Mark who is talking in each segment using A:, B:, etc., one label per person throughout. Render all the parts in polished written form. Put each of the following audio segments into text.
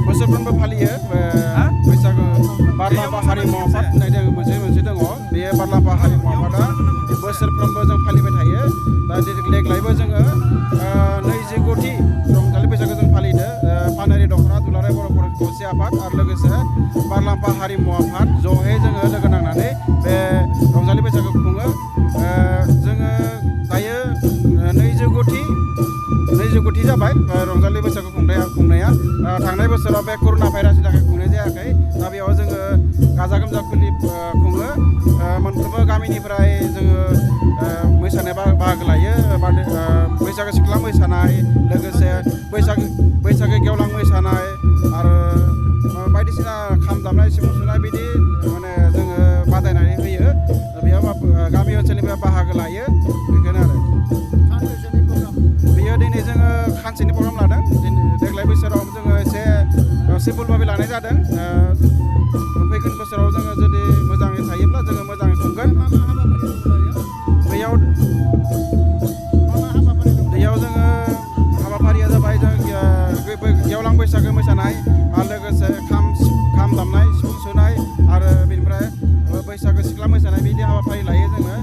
A: बोसोरफ्रोमबो फालियो बैसागो बारलाम्फा हारिमु आफाद होननाय दङ मोनसे दङ बे बारलाम्फा हारिमु आफादा बोसोरफ्रोमबो जों फालिबाय थायो दा देग्लायबो जोङो 29थि रंजालि बैसागो जों फालिदो पानेरि दख'रा दुलाराय बर' खौसे आफाद आरो लोगोसे बारलाम्फा हारिमु आफाद ज'है जोङो लोगो नांनानै बे रंजालि बैसागो खुङो जोङो दायो 29थि जाबाय रंजालि बैसागु खुंनाया थांनाय बोसोराव बे कर'ना भाइरासनि थाखाय खुंनाय जायाखै दा बेयाव जोङो गाजा गोमजा खुङो मोनफ्रोमबो गामिनिफ्राय जोङो मोसानाय बाहागो लायो बैसागो सिख्ला मोसानाय लोगोसे बैसागो गेवलां मोसानाय आरो बायदिसिना खाम दामनाय सिफुं सुनाय बिदि माने जोङो बादायनानै होयो बेयाव गामि ओनसोलनिफ्राय बाहागो लायो बेखौनो आरो बेयो दिनै जोङो खानसेनि प्रग्राम लादों देग्लाय बोसोराव जोङो एसे सिम्पोल भाबै लानाय जादों फैगोन बोसोराव जोङो जुदि मोजाङै थायोब्ला जोङो मोजाङै खुंगोन बेयाव जोङो हाबाफारिया जाबाय जों गेवलां बैसागो मोसानाय आरो लोगोसे खाम दामनाय सिफुं सुनाय आरो बेनिफ्राय बैसागो सिख्ला मोसानाय बिदि हाबाफारि लायो जोङो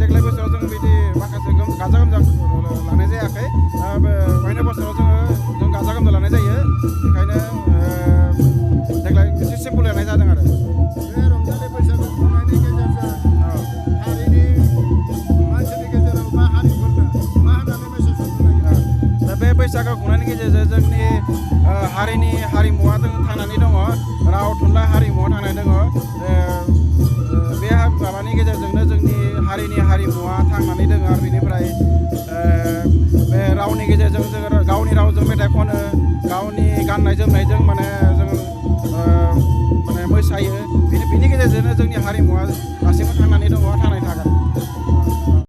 A: देग्लाय बोसोराव जों बिदि माखासे गाजा गोमजा लानाय जायाखै फैनाय बोसोराव जों गाजा गोमजा लानाय जायो बेखायनो देग्लाय एसे सिम्पोल लानाय जादों आरो
B: बे रंजालि बैसागु खुंनायनि गेजेरजों हारिनि मानसिनि गेजेराव मा हारिफोरनो मा होननानै मेसेज होनो नागिरो
A: दा बे बैसागु खुंनायनि गेजेरजों जोंनि हारिनि हारिमुवा थांनानै दङ राव थुनलाइ हारिमुवा थांनानै दङ बे माबानि गेजेरजोंनो जोंनि हारिनि हारिमुवा थांनानै दङ आरो बेनिफ्राय बे रावनि गेजेरजों जोङो गावनि रावजों मेथाइ खनो गावनि गाननाय जोमनायजों माने जोङो माने मोसायो बिनि गेजेरजोंनो जोंनि हारिमुवा दासिमबो थांनानै दङ थांनानै थागोन